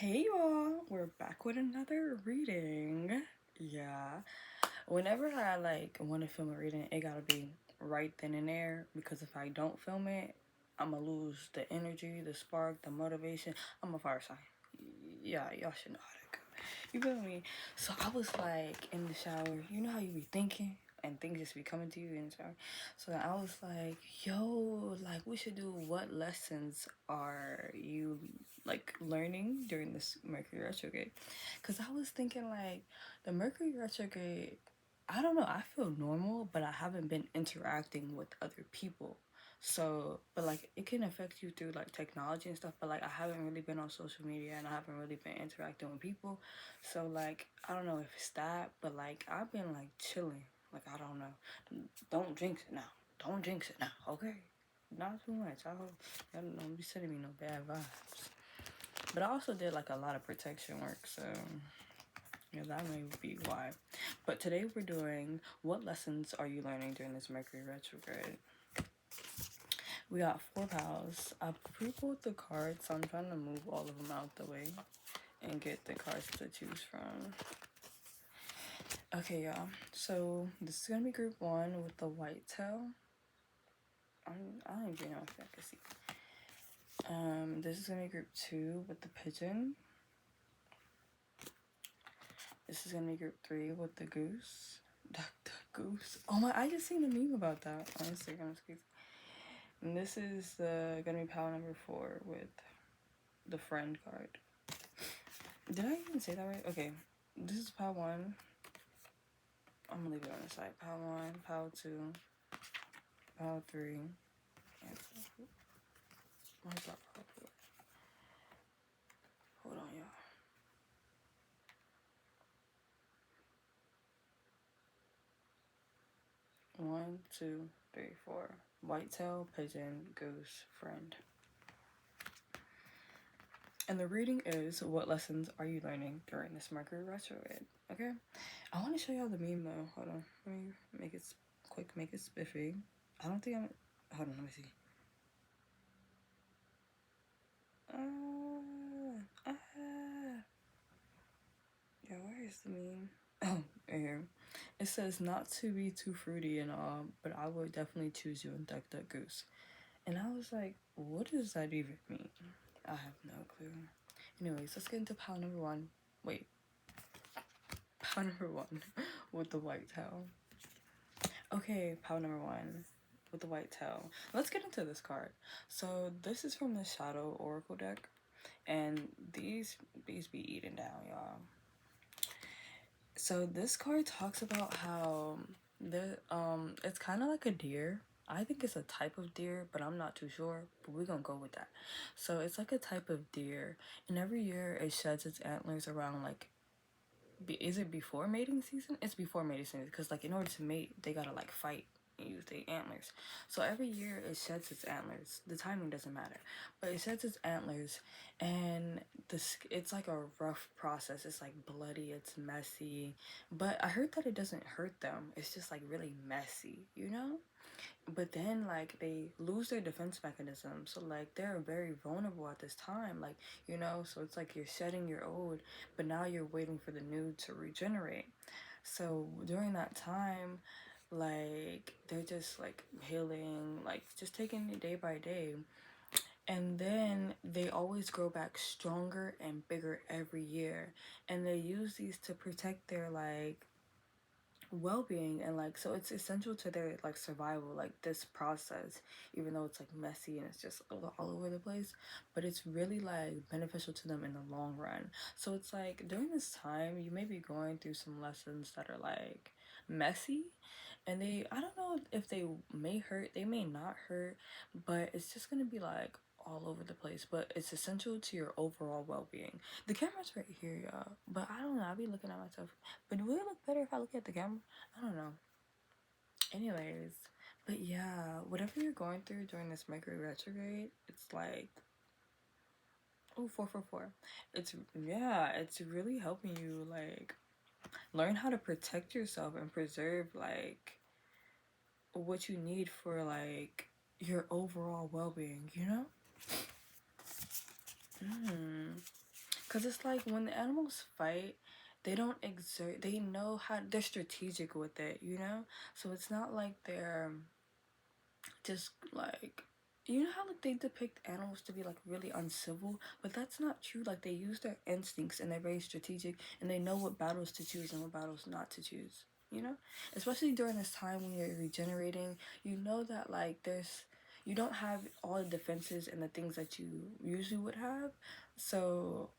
Hey y'all, we're back with another reading. Yeah. Whenever I want to film a reading, it gotta be right then and there because if I don't film it, I'ma lose the energy, the spark, the motivation. I'm a fire sign. Yeah, y'all should know how to go. You feel me? So I was like in the shower, you know how you be thinking? And things just be coming to you in the shower. So I was like, yo, like we should do what lessons are you like learning during this Mercury retrograde? Because I was thinking like the Mercury retrograde, I don't know, I feel normal, but I haven't been interacting with other people. So, but like it can affect you through like technology and stuff, but like I haven't really been on social media and I haven't really been interacting with people. So like I don't know if it's that, but like I've been like chilling. Like I don't know. Don't jinx it now. Don't jinx it now, okay? Not too much. I hope y'all don't be sending me no bad vibes. But I also did like a lot of protection work, so yeah, that may be why. But today we're doing what lessons are you learning during this Mercury retrograde? We got 4 piles. I pre-pulled the cards, so I'm trying to move all of them out the way and get the cards to choose from. Okay, y'all. So this is gonna be group 1 with the white tail. I don't even know if I can see. This is gonna be group 2 with the pigeon. This is gonna be group 3 with the goose. The goose. Oh my! I just seen a meme about that on Instagram. And this is gonna be pile number 4 with the friend card. Did I even say that right? Okay, this is pile 1. I'm gonna leave it on the side. Pile 1, pile 2, pile 3. And where's that pile 4? Hold on, y'all. One, two, three, four. Whitetail, pigeon, goose, friend. And the reading is, what lessons are you learning during this Mercury retrograde? Okay? I want to show y'all the meme though. Hold on. Let me make it quick, make it spiffy. I don't think I'm... Hold on, let me see. Yeah, where is the meme? Oh, right here. It says, not to be too fruity and all, but I would definitely choose you in Duck Duck Goose. And I was like, what does that even mean? I have no clue. Anyways, let's get into pile number 1. Wait. Pile number 1 with the white tail. Okay, pile number 1 with the white tail. Let's get into this card. So this is from the Shadow Oracle deck. And these be eating down, y'all. So this card talks about how it's kind of like a deer. I think it's a type of deer, but I'm not too sure. But we're gonna go with that. So it's like a type of deer, and every year it sheds its antlers around like. Is it before mating season? It's before mating season because like in order to mate, they gotta like fight and use their antlers. So every year it sheds its antlers. The timing doesn't matter, but it sheds its antlers, and it's like a rough process. It's like bloody. It's messy, but I heard that it doesn't hurt them. It's just like really messy, you know. But then like they lose their defense mechanism, so like they're very vulnerable at this time, like, you know. So it's like you're shedding your old, but now you're waiting for the new to regenerate. So during that time, like they're just like healing, like just taking it day by day, and then they always grow back stronger and bigger every year, and they use these to protect their like well-being, and like so it's essential to their like survival, like this process, even though it's like messy and it's just all over the place, but it's really like beneficial to them in the long run. So it's like during this time you may be going through some lessons that are like messy, and I don't know if they may hurt, they may not hurt, but it's just gonna be like all over the place, but it's essential to your overall well-being. The camera's right here, y'all, but I don't know, I be looking at myself, but will it look better if I look at the camera? I don't know. Anyways, but yeah, whatever you're going through during this Mercury retrograde, it's like, oh, 444. It's really helping you like learn how to protect yourself and preserve like what you need for like your overall well-being, you know? Because it's like when the animals fight, they don't exert, they know how, they're strategic with it, you know? So it's not like they're just like, you know how like they depict animals to be like really uncivil, but that's not true. Like they use their instincts and they're very strategic and they know what battles to choose and what battles not to choose, you know? Especially during this time when you're regenerating, you know that like there's, you don't have all the defenses and the things that you usually would have. So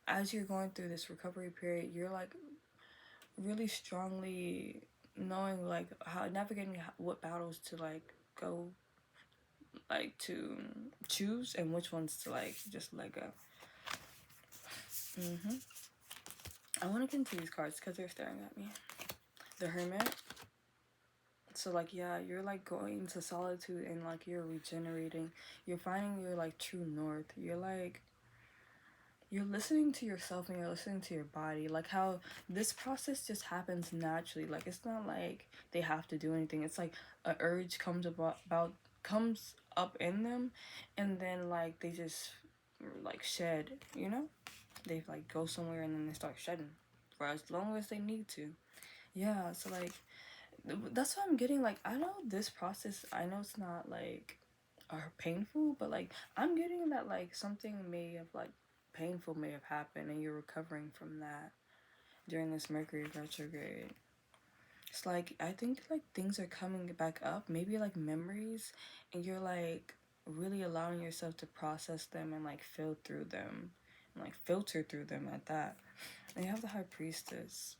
as you're going through this recovery period, you're like really strongly knowing like how navigating what battles to like go, like to choose and which ones to like just let go. I want to get into these cards because they're staring at me. The Hermit. So like yeah, you're like going to solitude and like you're regenerating. You're finding your like true north. You're listening to yourself and you're listening to your body. Like how this process just happens naturally. Like it's not like they have to do anything. It's like a urge comes about comes up in them, and then like they just like shed, you know? They like go somewhere and then they start shedding for as long as they need to. Yeah, so like that's what I'm getting. Like I know this process, I know it's not like painful, but like I'm getting that like something may have like painful may have happened and you're recovering from that during this Mercury retrograde. It's like I think like things are coming back up, maybe like memories, and you're like really allowing yourself to process them and like feel through them and like filter through them at that. And you have the High Priestess.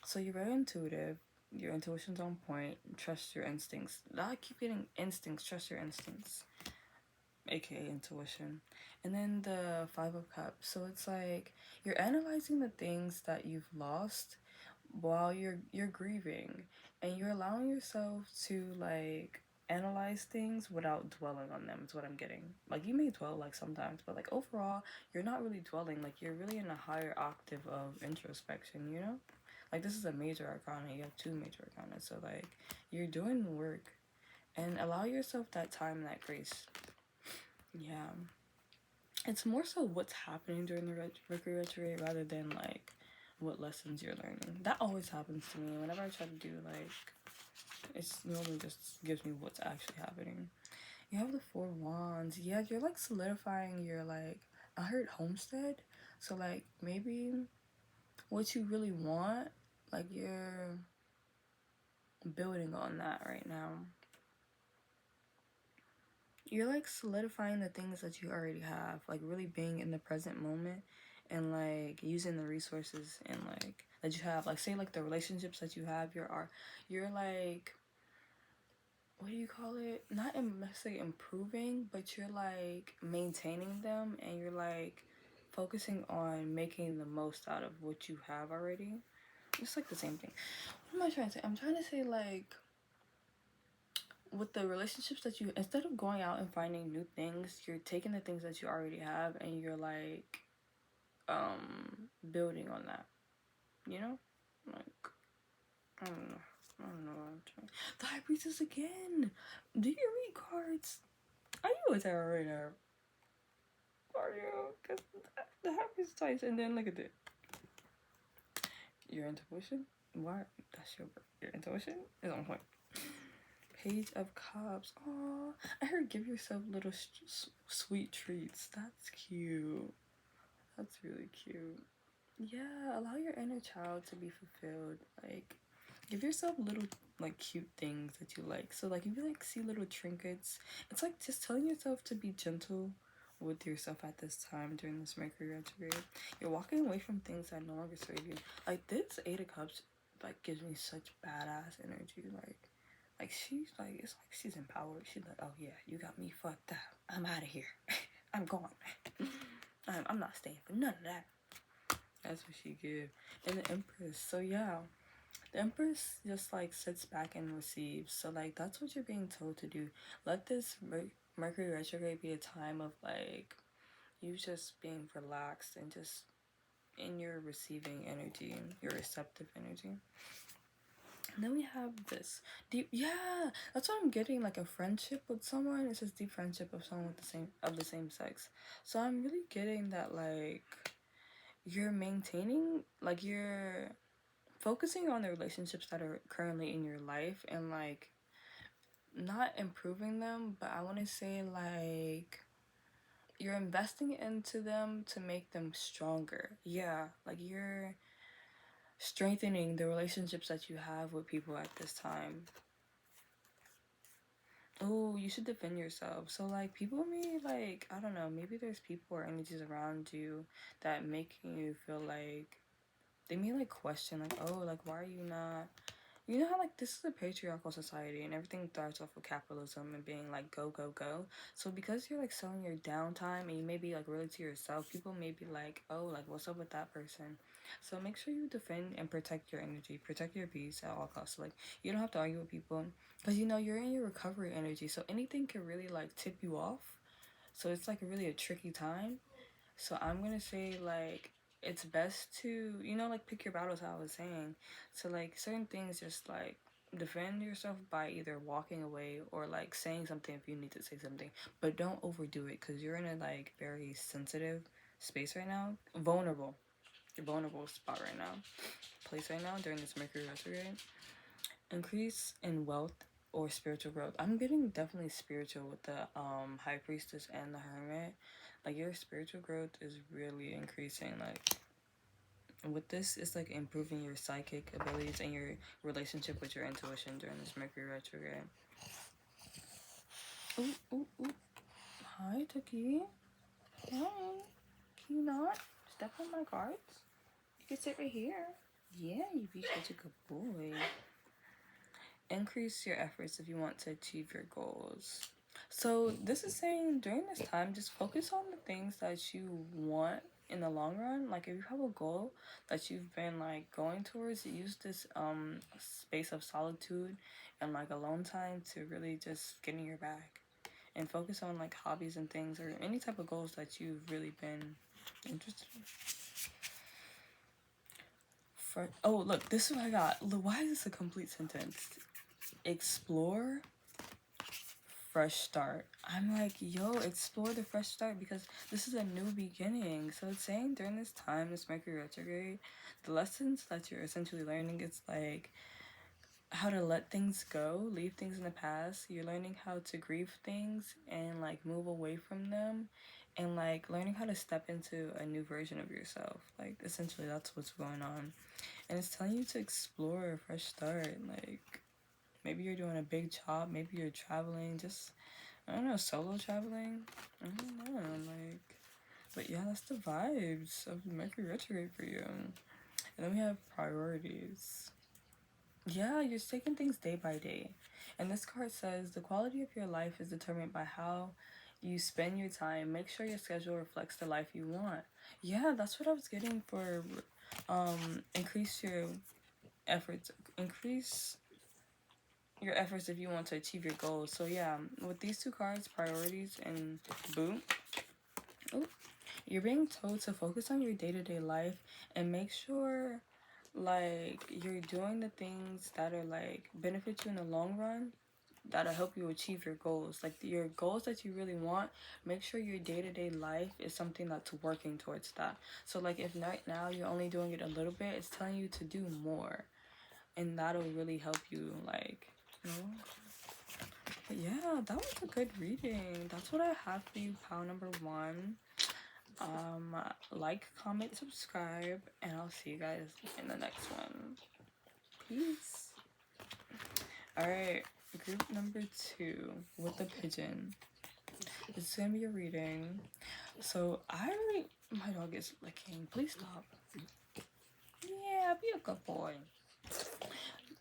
So you're very intuitive. Your intuition's on point. Trust your instincts. I keep getting instincts. Trust your instincts, aka intuition. And then the Five of Cups. So it's like you're analyzing the things that you've lost while you're grieving, and you're allowing yourself to like analyze things without dwelling on them is what I'm getting. Like you may dwell like sometimes, but like overall you're not really dwelling. Like you're really in a higher octave of introspection, you know? Like this is a major arcana. You have two major arcana, so like you're doing the work, and allow yourself that time, that grace. Yeah, it's more so what's happening during the Mercury retrograde rather than like what lessons you're learning. That always happens to me whenever I try to do like, it's normally just gives me what's actually happening. You have the Four Wands. Yeah, you're like solidifying your like, I heard homestead. So like maybe what you really want, like you're building on that right now. You're like solidifying the things that you already have, like really being in the present moment and like using the resources and like that you have, like say like the relationships that you have, you're like, what do you call it, not necessarily improving, but you're like maintaining them, and you're like focusing on making the most out of what you have already. It's like the same thing. What am I trying to say? I'm trying to say like with the relationships that you, instead of going out and finding new things, you're taking the things that you already have and you're like building on that, you know? Like I don't know what I'm trying. The High Priestess again. Do you read cards? Are you a tarot reader? Are you? Because the High Priestess twice, and then look at it. Your intuition? Why? That's your intuition is on point. Page of Cups. Oh, I heard give yourself little sweet treats. That's cute. That's really cute. Yeah, allow your inner child to be fulfilled. Like, give yourself little, like, cute things that you like. So, like, if you, like, see little trinkets, it's like just telling yourself to be gentle with yourself at this time during this Mercury retrograde. You're walking away from things that no longer serve you. Like, this Eight of Cups, like, gives me such badass energy. Like she's like, it's like she's empowered. She's like, oh yeah, you got me fucked up. I'm out of here. I'm gone. I'm not staying for none of that. That's what she give. And the Empress. So yeah, the Empress just like sits back and receives. So like that's what you're being told to do. Let this Mercury retrograde be a time of like you just being relaxed and just in your receiving energy, your receptive energy. And then we have this deep, yeah, that's what I'm getting, like a friendship with someone. It's just deep friendship of someone with the same sex. So I'm really getting that like you're maintaining, like, you're focusing on the relationships that are currently in your life and, like, not improving them, but I want to say, like, you're investing into them to make them stronger. Yeah, like, you're strengthening the relationships that you have with people at this time. Oh, you should defend yourself. So, like, people may, like, I don't know, maybe there's people or energies around you that making you feel like they may, like, question, like, oh, like, why are you not, you know how, like, this is a patriarchal society and everything thrives off of capitalism and being like, go, go, go. So because you're, like, selling your downtime and you may be, like, really to yourself, people may be like, oh, like, what's up with that person? So make sure you defend and protect your energy, protect your peace at all costs. Like, you don't have to argue with people because, you know, you're in your recovery energy. So anything can really, like, tip you off. So it's, like, really a tricky time. So I'm gonna say, like, it's best to, you know, like, pick your battles, how I was saying. So, like, certain things, just, like, defend yourself by either walking away or, like, saying something if you need to say something. But don't overdo it because you're in a, like, very sensitive space right now. Vulnerable. You're vulnerable spot right now. Place right now during this Mercury retrograde. Increase in wealth or spiritual growth. I'm getting definitely spiritual with the High Priestess and the Hermit. Like, your spiritual growth is really increasing. Like, with this, it's like improving your psychic abilities and your relationship with your intuition during this Mercury retrograde. Ooh, ooh, ooh. Hi, Tuki. Hi. Can you not step on my cards? You can sit right here. Yeah, you be such a good boy. Increase your efforts if you want to achieve your goals. So this is saying during this time, just focus on the things that you want in the long run. Like, if you have a goal that you've been, like, going towards, use this space of solitude and, like, alone time to really just get in your bag and focus on, like, hobbies and things or any type of goals that you've really been interested in. Oh, look, this is what I got. Why is this a complete sentence? Explore, fresh start. I'm like, yo, explore the fresh start because this is a new beginning. So it's saying during this time, this Mercury retrograde, the lessons that you're essentially learning, it's like how to let things go, leave things in the past. You're learning how to grieve things and, like, move away from them and, like, learning how to step into a new version of yourself. Like, essentially that's what's going on. And it's telling you to explore a fresh start. Like, maybe you're doing a big job, maybe you're traveling, just, I don't know, solo traveling. I don't know, like, but yeah, that's the vibes of Mercury retrograde for you. And then we have priorities. Yeah, you're taking things day by day. And this card says the quality of your life is determined by how you spend your time. Make sure your schedule reflects the life you want. Yeah, that's what I was getting for increase your efforts. Increase your efforts if you want to achieve your goals. So yeah, with these two cards, priorities and boom, you're being told to focus on your day-to-day life and make sure, like, you're doing the things that are, like, benefit you in the long run, that'll help you achieve your goals. Like, your goals that you really want, make sure your day-to-day life is something that's working towards that. So, like, if right now you're only doing it a little bit, it's telling you to do more, and that'll really help you, like, you know. But yeah, that was a good reading. That's what I have for you, pal number one. Like, comment, subscribe, and I'll see you guys in the next one. Peace. Alright, group number 2 with the pigeon. It's gonna be a reading. So my dog is licking. Please stop. Yeah, be a good boy.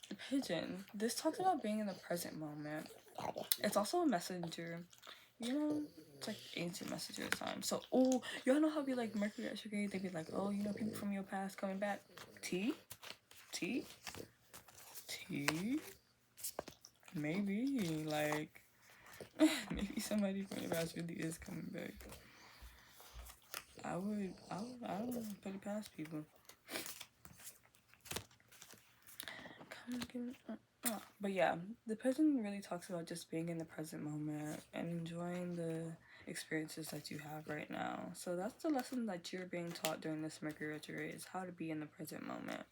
The pigeon. This talks about being in the present moment. It's also a messenger. You know, it's like ancient messenger time. So, oh, y'all know how be like Mercury retrograde? They be like, oh, you know, people from your past coming back. Tea? Maybe, like, maybe somebody from your past really is coming back. I don't know, put it past people. But yeah, the pigeon really talks about just being in the present moment and enjoying the experiences that you have right now. So that's the lesson that you're being taught during this Mercury retrograde, is how to be in the present moment.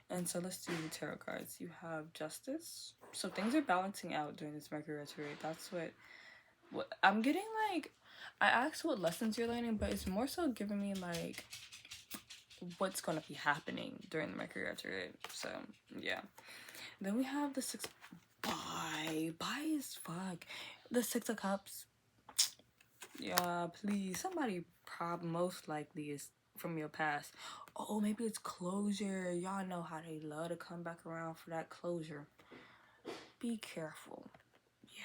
And so let's do the tarot cards. You have Justice. So things are balancing out during this Mercury retrograde. That's what I'm getting. Like, I asked what lessons you're learning, but it's more so giving me like what's gonna be happening during the Mercury retrograde. So yeah. Then we have the six. Bye as fuck. The Six of Cups. Yeah, please. Somebody most likely is from your past. Oh, maybe it's closure. Y'all know how they love to come back around for that closure. Be careful. Yeah.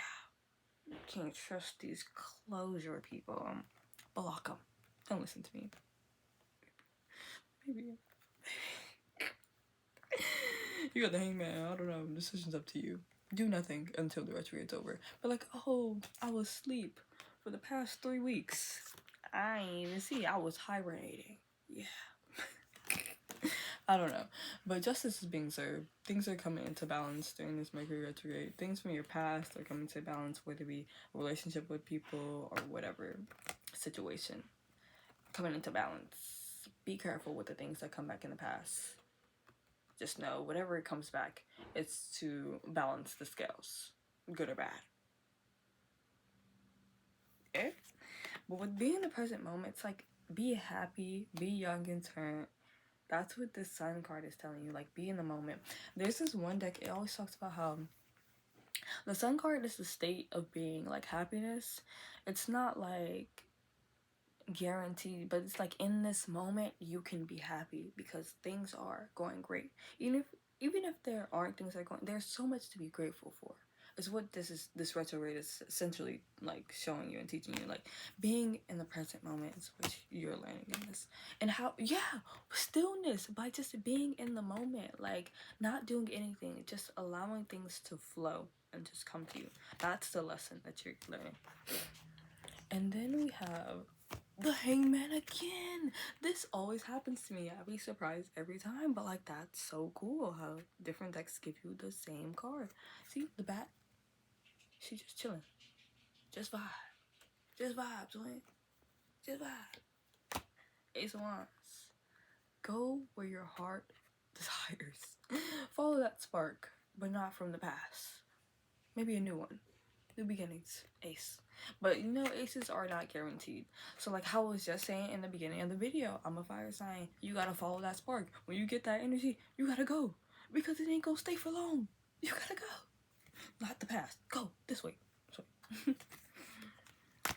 You can't trust these closure people. Block them. Don't listen to me. Maybe. You got the Hangman. I don't know. Decision's up to you. Do nothing until the retrograde's over. But like, oh, I was asleep for the past 3 weeks. I ain't even see. I was hibernating. Yeah. I don't know. But justice is being served. Things are coming into balance during this Mercury retrograde. Things from your past are coming to balance, whether it be a relationship with people or whatever situation. Coming into balance. Be careful with the things that come back in the past. Just know, whatever it comes back, it's to balance the scales. Good or bad. Okay? But with being in the present moment, it's like, be happy, be young and turn. That's what this Sun card is telling you. Like, be in the moment. There's this one deck, it always talks about how the Sun card is the state of being, like, happiness. It's not, like, guaranteed, but it's like, in this moment, you can be happy because things are going great. Even if there aren't things that are going, there's so much to be grateful for. Is what this retrograde is essentially like showing you and teaching you. Like, being in the present moment is what you're learning in this. And how, stillness, by just being in the moment, like not doing anything, just allowing things to flow and just come to you. That's the lesson that you're learning. And then we have the Hangman again. This always happens to me. I'll be surprised every time, but like, that's so cool how different decks give you the same card. See the bat? She just chilling. Just vibe. Just vibe, twin. Just vibe. Ace of Wands. Go where your heart desires. Follow that spark, but not from the past. Maybe a new one. New beginnings. Ace. But you know, aces are not guaranteed. So like how I was just saying in the beginning of the video, I'm a fire sign. You gotta follow that spark. When you get that energy, you gotta go. Because it ain't gonna stay for long. You gotta go. Not the past. Go this way.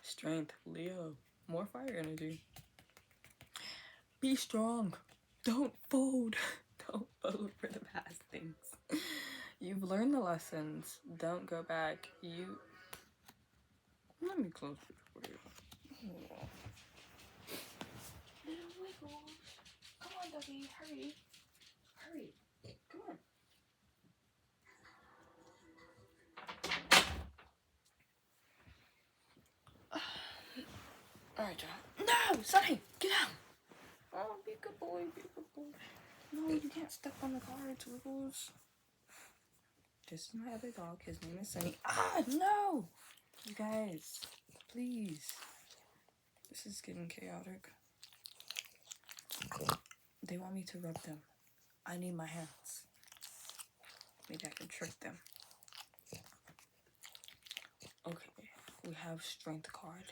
Strength, Leo. More fire energy. Be strong. Don't fold. Don't fold for the past things. You've learned the lessons. Don't go back. Let me close it for you. Oh. Little wiggles. Come on, Dougie. Hurry. Hurry. Come on. Alright, John. No! Sonny! Get out! Oh, be a good boy. Be a good boy. No, you can't step on the cards, Wiggles. This is my other dog. His name is Sunny. Ah, no! You guys, please. This is getting chaotic. They want me to rub them. I need my hands. Maybe I can trick them. Okay, we have Strength card.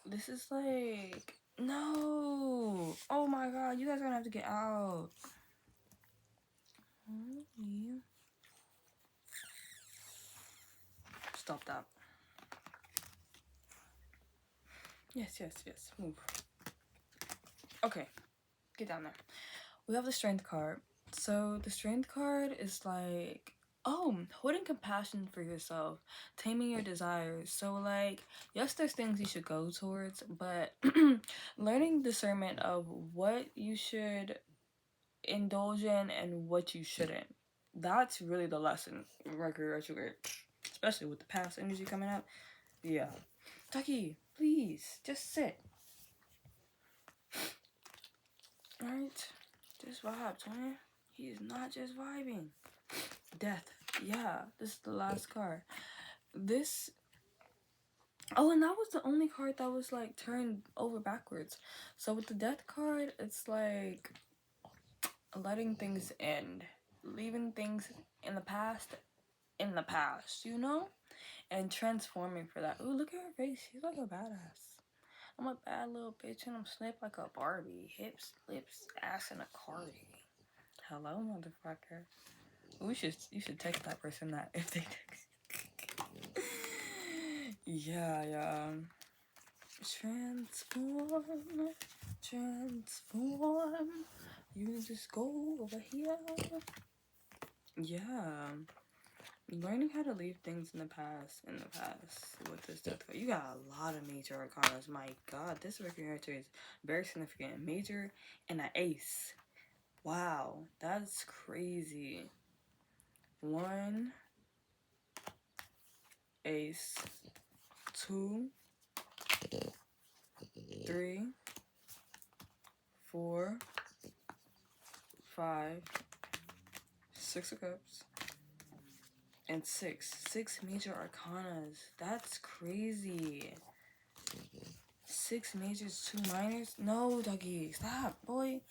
This is like, no! Oh my god, you guys are gonna have to get out. Stop that. Yes, move. Okay, get down there. We have the Strength card. So the Strength card is like, holding compassion for yourself, taming your desires. So like, yes, there's things you should go towards, but learning discernment of what you should indulge in and what you shouldn't. That's really the lesson in Mercury retrograde, especially with the past energy coming up. Yeah. Ducky, please, just sit. Alright? Just vibe, Tony. He is not just vibing. Death. Yeah, this is the last card. This Oh, and that was the only card that was like turned over backwards. So with the death card, it's like letting things end, leaving things in the past, you know? And transforming for that. Ooh, look at her face. She's like a badass. I'm a bad little bitch and I'm snipped like a Barbie. Hips, lips, ass, and a cardi. Hello, motherfucker. You should text that person that if they text. Yeah, yeah. Transform, transform. You just go over here. Yeah. Learning how to leave things in the past with this death card. You got a lot of major arcanas. My god, this working character is very significant. Major and an ace. Wow, that's crazy. One ace, two, three, four, five, six of cups, and six major arcanas. That's crazy. 6 majors, 2 minors. No, doggy, stop, boy.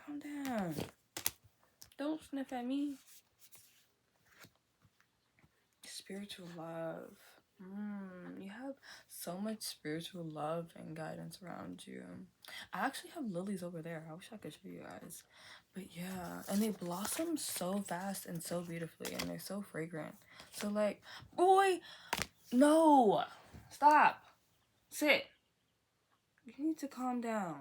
Calm down. Don't sniff at me. Spiritual love. You have so much spiritual love and guidance around you. I actually have lilies over there. I wish I could show you guys. But yeah, and they blossom so fast and so beautifully, and they're so fragrant. So like, boy, no, stop, sit. You need to calm down.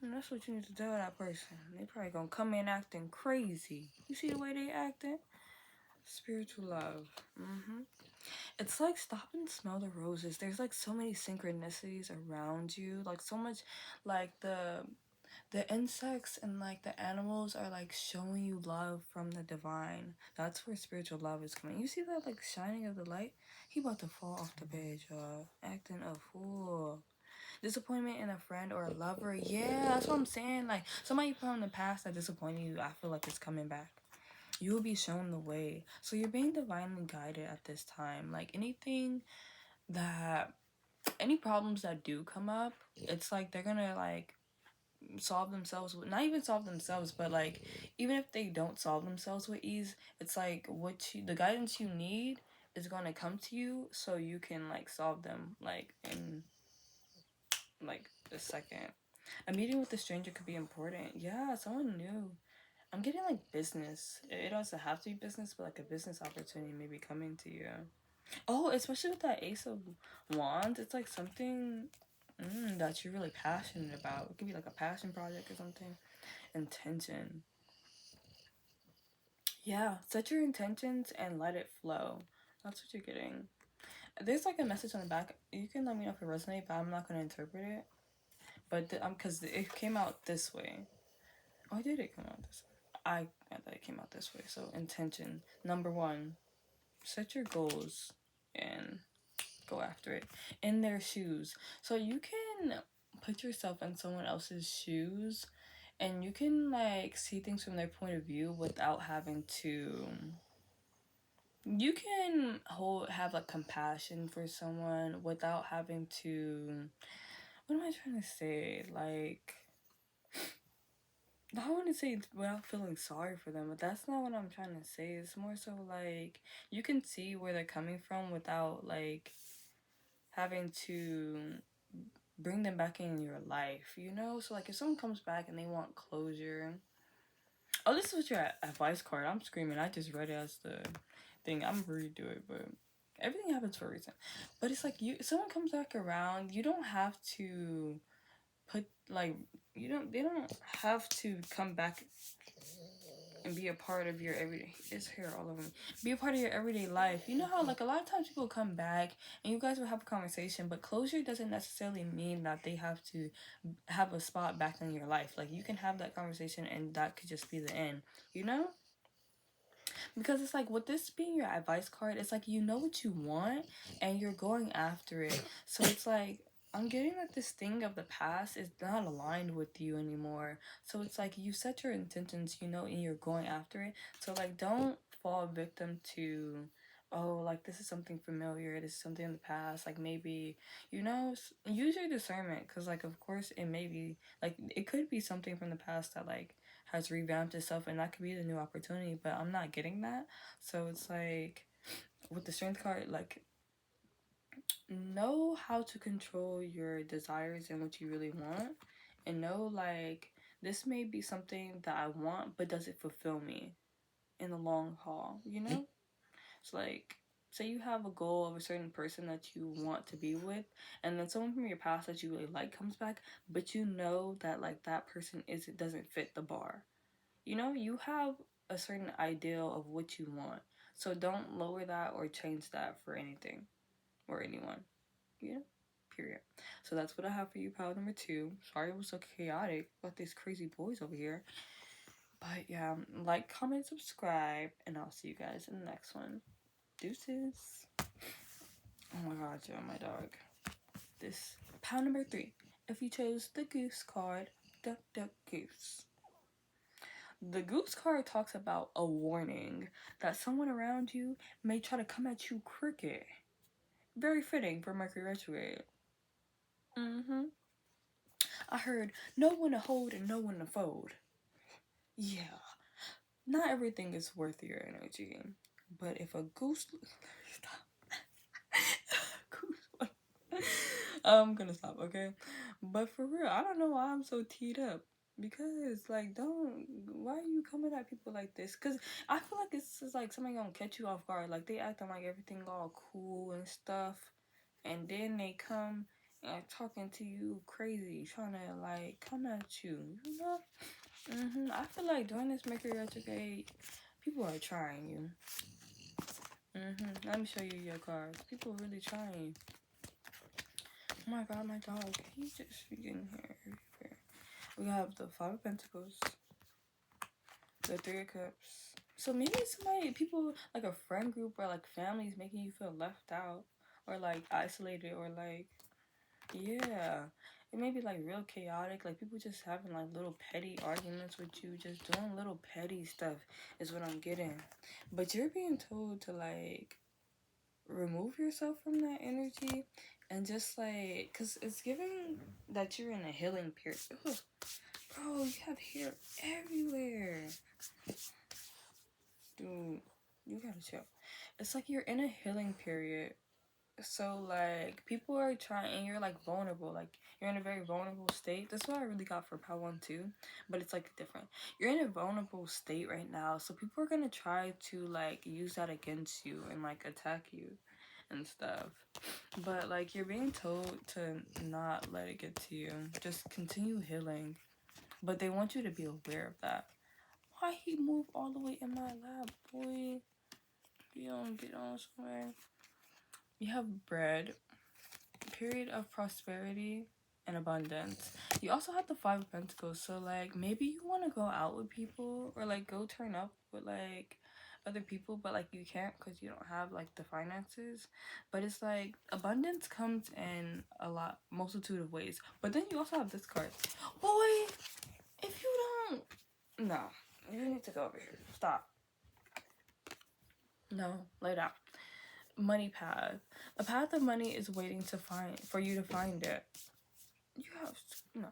And that's what you need to tell that person. They probably gonna come in acting crazy. You see the way they acting? Spiritual love. It's like stop and smell the roses. There's like so many synchronicities around you. Like so much, like the insects and like the animals are like showing you love from the divine. That's where spiritual love is coming. You see that like shining of the light? He about to fall off the bed, y'all. Acting a fool. Disappointment in a friend or a lover. Yeah, that's what I'm saying. Like somebody from the past that disappointed you, I feel like it's coming back. You will be shown the way. So you're being divinely guided at this time. Like any problems that do come up, it's like they're gonna like solve themselves with, not even solve themselves, but like even if they don't solve themselves with ease, it's like the guidance you need is gonna come to you so you can like solve them like in like a second. A meeting with a stranger could be important. Yeah, someone new. I'm getting like business. It doesn't have to be business, but like a business opportunity may be coming to you. Oh, especially with that Ace of Wands, it's like something that you're really passionate about. It could be like a passion project or something. Intention. Yeah, set your intentions and let it flow. That's what you're getting. There's like a message on the back. You can let me know if it resonates, but I'm not gonna interpret it. But because it came out this way. Oh, did it come out this way? I thought it came out this way. So intention. Number 1, set your goals and go after it. In their shoes. So you can put yourself in someone else's shoes and you can like see things from their point of view without having to, you can have like compassion for someone without having to, what am I trying to say? Like, I want to say without feeling sorry for them, but that's not what I'm trying to say. It's more so like you can see where they're coming from without like having to bring them back in your life, you know? So like if someone comes back and they want closure. Oh, this is your advice card. I'm screaming. I just read it as the thing. I'm gonna redo it, but everything happens for a reason. But it's like someone comes back around, you don't have to put like they don't have to come back and be a part of your everyday. It's hair all over me. Be a part of your everyday life. You know how like a lot of times people come back and you guys will have a conversation, but closure doesn't necessarily mean that they have to have a spot back in your life. Like you can have that conversation and that could just be the end, you know? Because it's like with this being your advice card, it's like you know what you want and you're going after it. So it's like I'm getting that this thing of the past is not aligned with you anymore. So it's like you set your intentions, you know, and you're going after it. So like don't fall victim to oh, like this is something familiar, this is something in the past, like maybe, you know, use your discernment, because like of course it may be like it could be something from the past that like has revamped itself, and that could be the new opportunity, but I'm not getting that. So it's like with the strength card, like know how to control your desires and what you really want, and know like this may be something that I want, but does it fulfill me in the long haul, you know? It's like, say you have a goal of a certain person that you want to be with, and then someone from your past that you really like comes back, but you know that like that person doesn't fit the bar. You know, you have a certain ideal of what you want. So don't lower that or change that for anything or anyone. You know? Period. So that's what I have for you, pal number 2. Sorry it was so chaotic about these crazy boys over here. But yeah, like, comment, subscribe, and I'll see you guys in the next one. Deuces. Oh my god, Joe, my dog. This pound number 3. If you chose the goose card, duck, duck, goose. The goose card talks about a warning that someone around you may try to come at you crooked. Very fitting for Mercury retrograde. Mm-hmm. I heard no one to hold and no one to fold. Yeah, not everything is worth your energy. But if a goose... Stop. Goose... I'm gonna stop, okay? But for real, I don't know why I'm so teed up. Because, like, why are you coming at people like this? Because I feel like it's just like somebody gonna catch you off guard. Like, they acting like everything all cool and stuff. And then they come and talking to you crazy, trying to, like, come at you, you know? I feel like during this Mercury retrograde, people are trying you. Let me show you your cards. People are really trying. Oh my god, my dog. He's just getting here everywhere. We have the Five of Pentacles, the Three of Cups. So maybe people, like a friend group or like families making you feel left out or like isolated or like, yeah. It may be like real chaotic, like people just having like little petty arguments with you, just doing little petty stuff is what I'm getting. But you're being told to like remove yourself from that energy and just like, because it's giving that you're in a healing period. Ugh. Bro, you have hair everywhere. Dude, you gotta chill. It's like you're in a healing period. So, like, people are trying, and you're, like, vulnerable. Like, you're in a very vulnerable state. That's what I really got for Power 1 too. But it's, like, different. You're in a vulnerable state right now. So, people are gonna try to, like, use that against you and, like, attack you and stuff. But, like, you're being told to not let it get to you. Just continue healing. But they want you to be aware of that. Why he move all the way in my lap, boy? You don't get on somewhere. You have bread, period of prosperity and abundance. You also have the Five of Pentacles, so like maybe you want to go out with people or like go turn up with like other people, but like you can't because you don't have like the finances. But it's like abundance comes in multitude of ways. But then you also have this card, boy. If you don't, no, you need to go over here. Stop. No, lay down. Money path. A path of money is waiting for you to find it. You have no.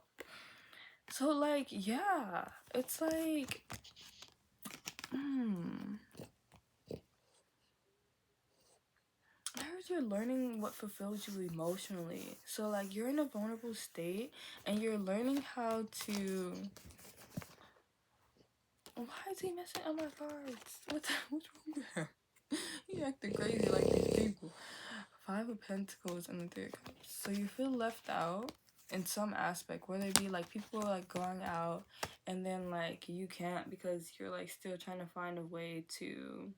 So like, yeah, it's like, I heard you're learning what fulfills you emotionally. So like, you're in a vulnerable state, and you're learning how to. Why is he messing up my cards? What's wrong with him? He acting crazy like these people. Five of Pentacles and the Three of Cups. So you feel left out in some aspect, whether it be like people are like going out and then like you can't because you're like still trying to find a way to.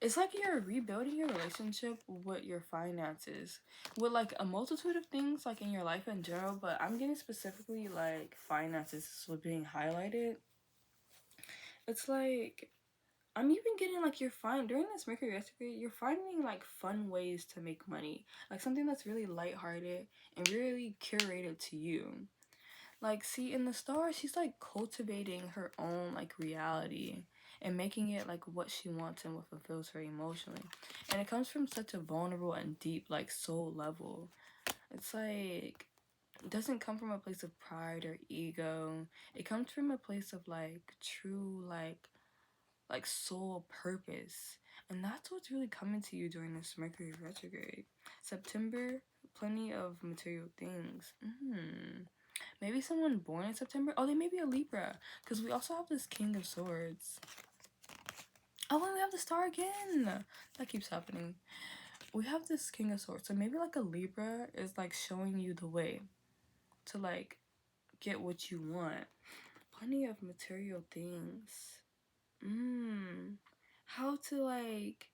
It's like you're rebuilding your relationship with your finances, with like a multitude of things like in your life in general, but I'm getting specifically like finances is being highlighted. It's like I'm even getting like during this Mercury retrograde, you're finding like fun ways to make money, like something that's really lighthearted and really curated to you. Like, see, in the stars, she's like cultivating her own like reality, and making it like what she wants and what fulfills her emotionally. And it comes from such a vulnerable and deep like soul level. It's like it doesn't come from a place of pride or ego. It comes from a place of like true like soul purpose. And that's what's really coming to you during this Mercury retrograde. September, plenty of material things. Maybe someone born in September. Oh, they may be a Libra. Because we also have this King of Swords. Oh, and we have the Star again. That keeps happening. We have this King of Swords. So maybe like a Libra is like showing you the way to like get what you want. Plenty of material things. How to like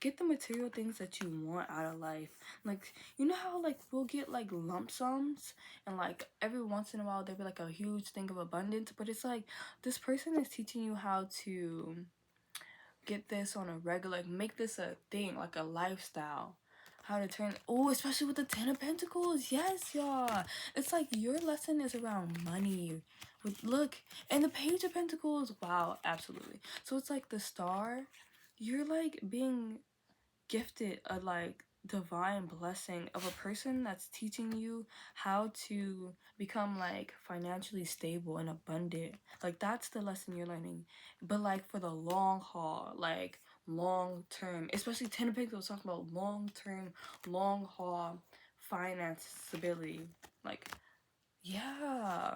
get the material things that you want out of life. Like, you know how like we'll get like lump sums and like every once in a while there'll be like a huge thing of abundance, but it's like this person is teaching you how to get this on a regular, like make this a thing, like a lifestyle. How to turn, oh, especially with the Ten of Pentacles. Yes, y'all. It's like your lesson is around money. Look, and the Page of Pentacles. Wow, absolutely. So it's like the Star. You're like being gifted a like divine blessing of a person that's teaching you how to become like financially stable and abundant. Like that's the lesson you're learning, but like for the long haul, like long term, especially Ten of Pentacles talking about long term, long haul finance stability. Like, yeah.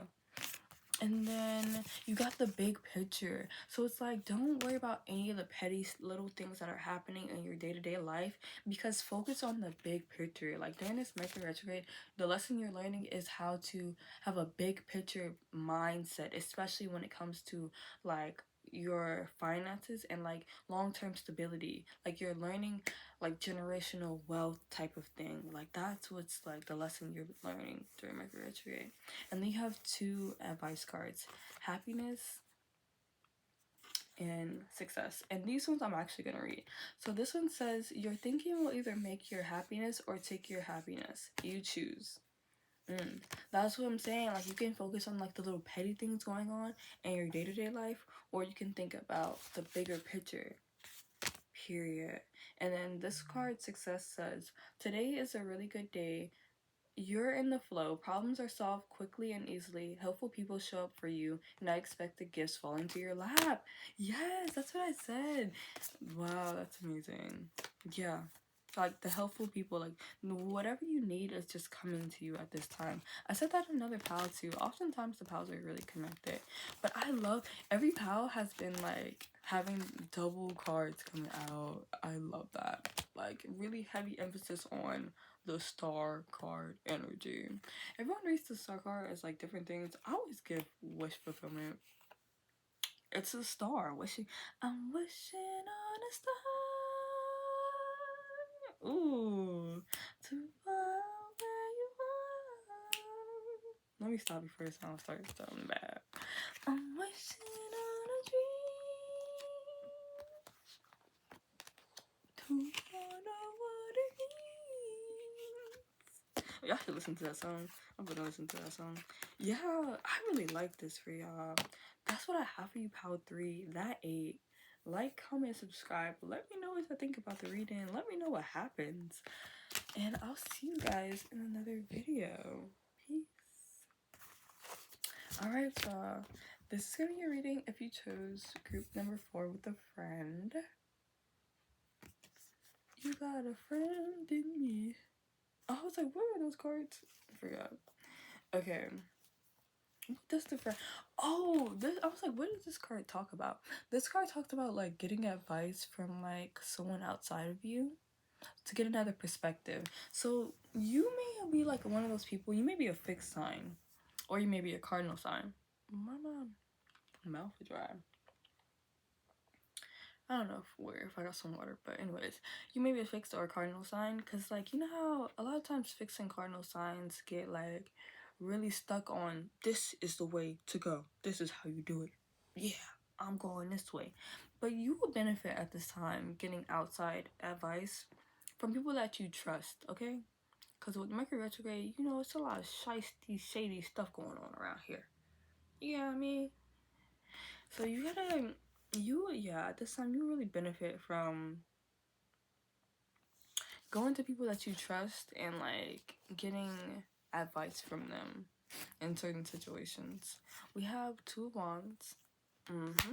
And then you got the big picture. So it's like, don't worry about any of the petty little things that are happening in your day-to-day life, because focus on the big picture. Like during this Mercury retrograde, the lesson you're learning is how to have a big picture mindset, especially when it comes to like your finances and like long-term stability. Like you're learning like generational wealth type of thing. Like that's what's like the lesson you're learning during Mercury retrograde. And then you have two advice cards: happiness and success. And these ones I'm actually gonna read. So this one says, your thinking will either make your happiness or take your happiness. You choose. That's what I'm saying. Like you can focus on like the little petty things going on in your day-to-day life, or you can think about the bigger picture. Period. And then this card, success, says, today is a really good day. You're in the flow. Problems are solved quickly and easily. Helpful people show up for you, and unexpected gifts fall into your lap. Yes, that's what I said. Wow, that's amazing. Yeah. Like the helpful people, like whatever you need is just coming to you at this time. I said that in another pal too. Oftentimes the pals are really connected. But I love every pal has been like having double cards coming out. I love that. Like really heavy emphasis on the Star card energy. Everyone reads the Star card as like different things. I always give wish fulfillment. It's a star. Wishing, I'm wishing on a star. Ooh, to fall where you are. Let me stop before it sounds like something bad. I'm wishing on a dream to find out what it means. Y'all should listen to that song. I'm gonna listen to that song. Yeah, I really like this for y'all. That's what I have for you, Power 3. That 8. Like, comment, subscribe. Let me know what I think about the reading. Let me know what happens. And I'll see you guys in another video. Peace. Alright, y'all. This is gonna be a reading if you chose group number 4 with a friend. You got a friend in me. I was like, what are those cards? I forgot. Okay. What does the friend? Oh, this. I was like, what does this card talk about? This card talked about like getting advice from like someone outside of you to get another perspective. So you may be like one of those people. You may be a fixed sign, or you may be a cardinal sign. My mouth is dry. I don't know if I got some water, but anyways, you may be a fixed or a cardinal sign, because like you know how a lot of times fixed and cardinal signs get like really stuck on this is the way to go, this is how you do it, yeah, I'm going this way. But you will benefit at this time getting outside advice from people that you trust, okay? Because with Mercury retrograde, you know, it's a lot of shiesty, shady stuff going on around here. You know what I mean? So you gotta at this time you really benefit from going to people that you trust and like getting advice from them in certain situations. We have two of wands. Mm-hmm.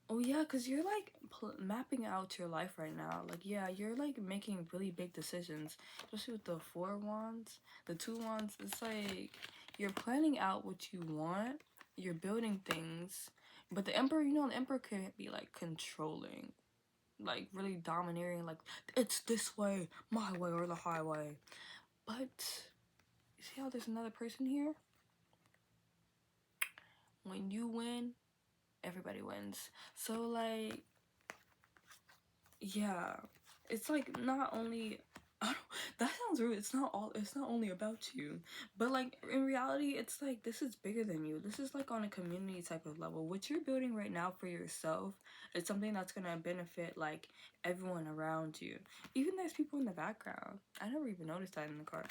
Oh yeah, because you're like mapping out your life right now. Like, yeah, you're like making really big decisions, especially with the four wands, the two wands. It's like you're planning out what you want, you're building things. But the emperor, the emperor can be like controlling, like really domineering, like it's this way, my way, or the highway. But you see how there's another person here? When you win, everybody wins. So like, yeah, it's like not only I don't, that sounds rude. It's not only about you, but like in reality, it's like this is bigger than you. This is like on a community type of level. What you're building right now for yourself, it's something that's gonna benefit like everyone around you. Even there's people in the background. I never even noticed that in the car.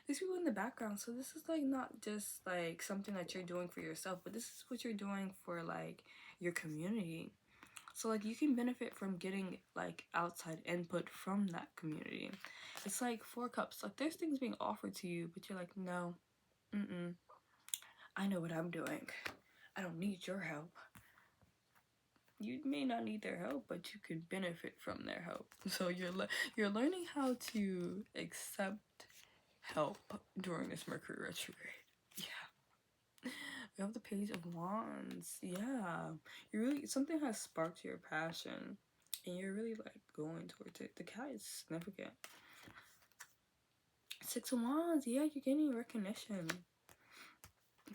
There's people in the background, so this is like not just like something that you're doing for yourself, but this is what you're doing for like your community. So like you can benefit from getting like outside input from that community. It's like four cups. Like there's things being offered to you, but you're like, no, I know what I'm doing. I don't need your help. You may not need their help, but you can benefit from their help. So you're learning how to accept help during this Mercury retrograde. Yeah. We have the Page of Wands. Yeah. You really something has sparked your passion and you're really like going towards it. The cat is significant. Six of Wands, yeah, you're getting recognition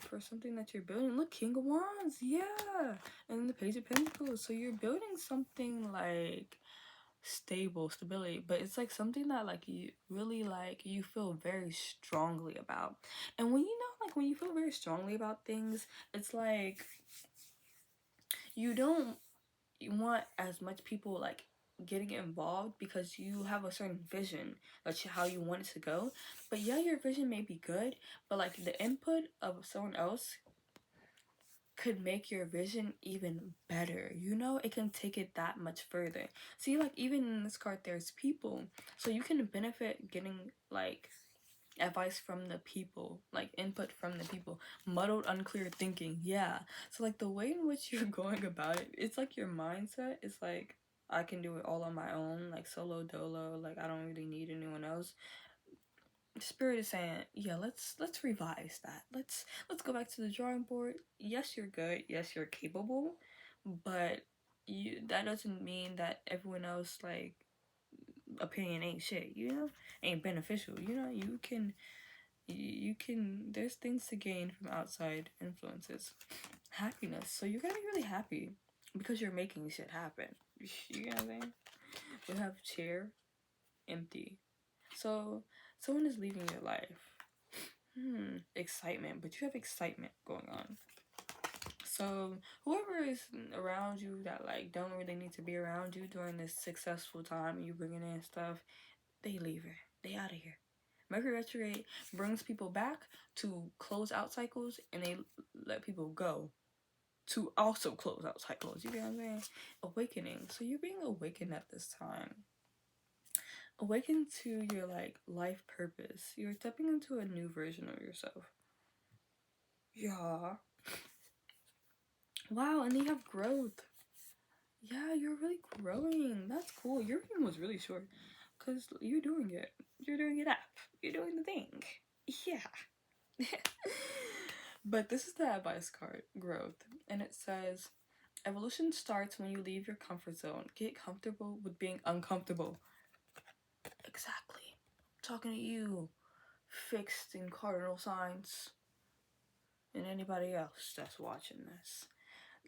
for something that you're building. Look, King of Wands, yeah. And the Page of Pentacles. So you're building something like stability, but it's like something that like you really like you feel very strongly about. And when like when you feel very strongly about things, it's like you don't want as much people like getting involved because you have a certain vision that's how you want it to go. But yeah, your vision may be good, but like the input of someone else could make your vision even better. It can take it that much further. See, like even in this card there's people, so you can benefit getting like advice from the people, like input from the people. Muddled, unclear thinking, yeah. So like the way in which you're going about it, it's like your mindset is like, I can do it all on my own, like solo dolo, like I don't really need anyone else. Spirit is saying, yeah, let's revise that. Let's go back to the drawing board. Yes, you're good. Yes, you're capable, but that doesn't mean that everyone else like opinion ain't shit. Ain't beneficial. You can there's things to gain from outside influences. Happiness. So you're gonna be really happy because you're making shit happen. You know what I'm saying? We have chair empty. So someone is leaving your life. Excitement, but you have excitement going on. So whoever is around you that like don't really need to be around you during this successful time and you bringing in stuff, they leave her. They out of here. Mercury retrograde brings people back to close out cycles, and they let people go to also close out cycles. You get what I'm saying? Awakening. So you're being awakened at this time. Awaken to your like life purpose. You're stepping into a new version of yourself. Yeah. Wow, and they have growth. Yeah, you're really growing. That's cool. Your reading was really short. Because you're doing it. You're doing it up. You're doing the thing. Yeah. But this is the advice card, growth. And it says, evolution starts when you leave your comfort zone. Get comfortable with being uncomfortable. Exactly. I'm talking to you, fixed in cardinal signs, and anybody else that's watching this.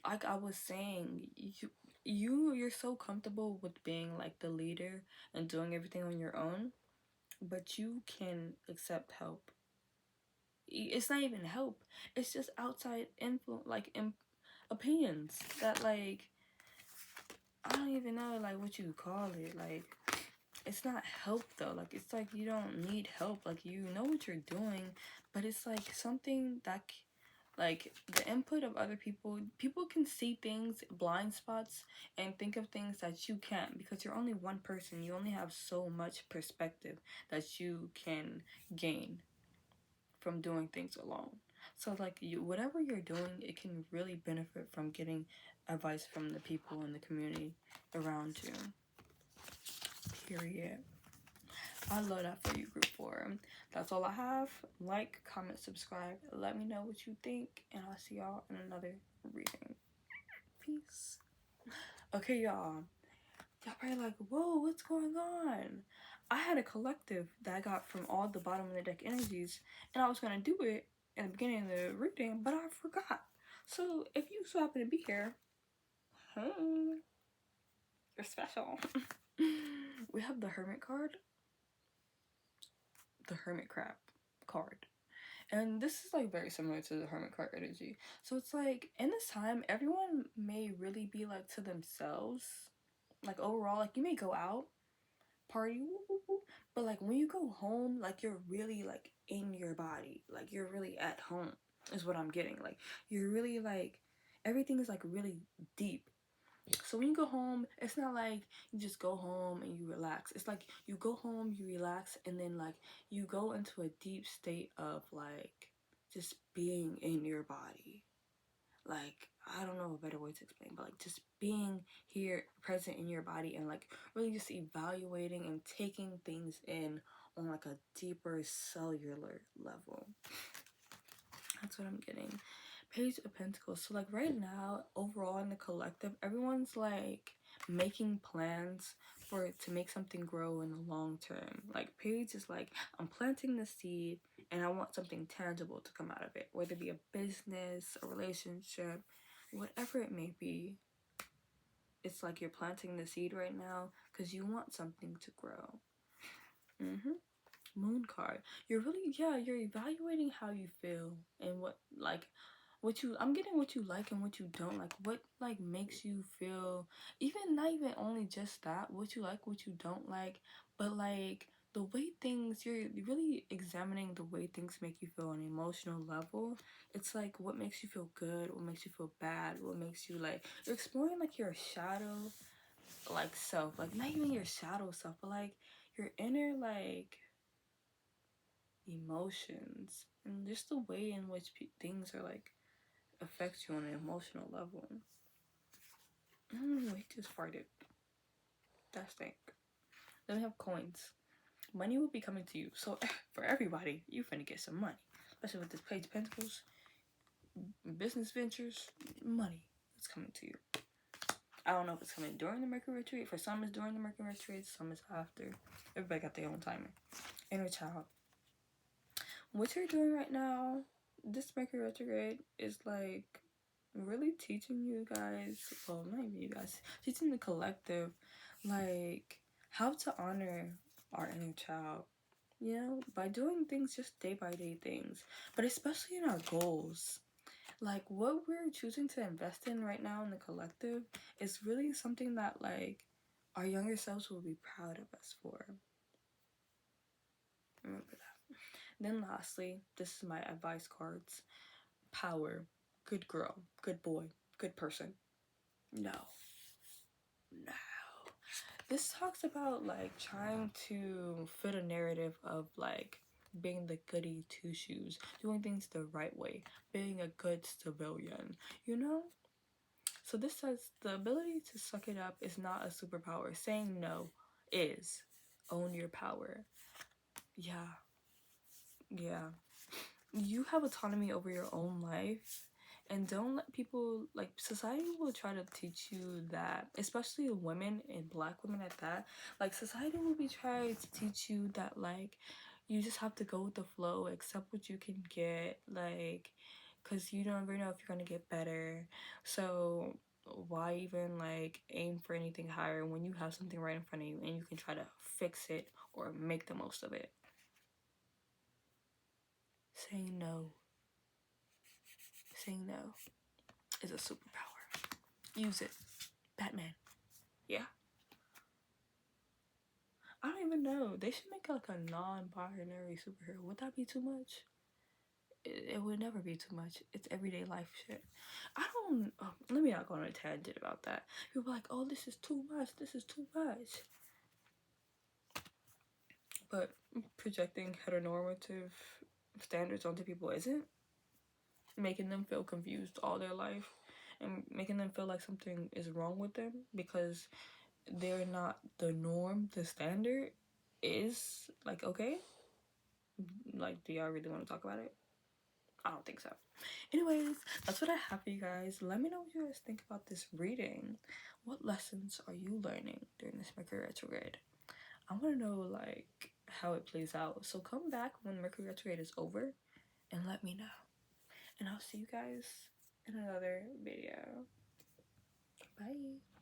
Like I was saying, you're so comfortable with being like the leader and doing everything on your own, but you can accept help. It's not even help. It's just outside influence, like opinions that like I don't even know like what you call it. Like it's not help though. Like it's like you don't need help. Like you know what you're doing, but it's like something that Like, the input of other people, people can see things, blind spots, and think of things that you can't, because you're only one person. You only have so much perspective that you can gain from doing things alone. So like, you, whatever you're doing, it can really benefit from getting advice from the people in the community around you. Period. I love that for you, group 4. That's all I have. Like, comment, subscribe. Let me know what you think, and I'll see y'all in another reading. Peace. Okay, y'all. Y'all probably like, whoa, what's going on? I had a collective that I got from all the bottom of the deck energies, and I was gonna do it in the beginning of the reading, but I forgot. So if you so happen to be here, you're special. We have the Hermit card, the Hermit crab card. And this is like very similar to the Hermit card energy. So it's like, in this time, everyone may really be like to themselves. Like, overall, like, you may go out, party, woo, woo, woo, but like when you go home, like, you're really like in your body. Like, you're really at home, is what I'm getting. Like, you're really like, everything is like really deep. So when you go home, it's not like you just go home and you relax. It's like you go home, you relax, and then like you go into a deep state of like just being in your body. Like, I don't know a better way to explain, but like just being here present in your body, and like really just evaluating and taking things in on like a deeper cellular level. That's what I'm getting. Page of Pentacles. So like right now, overall in the collective, everyone's like making plans for it to make something grow in the long term. Like, Page is like, I'm planting the seed and I want something tangible to come out of it, whether it be a business, a relationship, whatever it may be. It's like you're planting the seed right now because you want something to grow. Moon card. You're really, yeah, you're evaluating how you feel and what, like, what you, I'm getting what you like and what you don't like. What like makes you feel, even not even only just that, what you like, what you don't like, but like the way things, you're really examining the way things make you feel on an emotional level. It's like what makes you feel good, what makes you feel bad, what makes you like, you're exploring like your shadow like self, like not even your shadow self, but like your inner like emotions, and just the way in which things are like affect you on an emotional level. We just farted. That stink. Then we have coins. Money will be coming to you. So for everybody, you finna get some money. Especially with this Page of Pentacles. Business ventures, money is coming to you. I don't know if it's coming during the Mercury retrograde. For some, it's during the Mercury retrograde. Some is after. Everybody got their own timer. Inner child. What you're doing right now, this Mercury retrograde is like really teaching you guys, well, not even you guys, teaching the collective, like, how to honor our inner child, you know, by doing things, just day by day things, but especially in our goals. Like, what we're choosing to invest in right now in the collective is really something that, like, our younger selves will be proud of us for. Remember that. Then lastly, this is my advice cards. Power. Good girl. Good boy. Good person. No. This talks about like trying to fit a narrative of like being the goody two shoes, doing things the right way, being a good civilian, you know? So this says the ability to suck it up is not a superpower. Saying no is. Own your power. Yeah. Yeah. You have autonomy over your own life, and don't let people, like, society will try to teach you that, especially women and black women at that, like, society will be trying to teach you that, like, you just have to go with the flow, accept what you can get, like, because you don't ever know if you're gonna get better. So why even like aim for anything higher when you have something right in front of you and you can try to fix it or make the most of it? Saying no. Saying no is a superpower. Use it. Batman. Yeah. I don't even know. They should make like a non-binary superhero. Would that be too much? it would never be too much. It's everyday life shit. I don't. Let me not go on a tangent about that. People are like, oh, this is too much. This is too much. But projecting heteronormative standards onto people isn't, making them feel confused all their life and making them feel like something is wrong with them because they're not the norm. The standard is like, okay, like, do y'all really want to talk about it? I don't think so. Anyways, that's what I have for you guys. Let me know what you guys think about this reading. What lessons are you learning during this Mercury retrograde? I want to know, like, how it plays out. So come back when Mercury retrograde is over and let me know. And I'll see you guys in another video. Bye.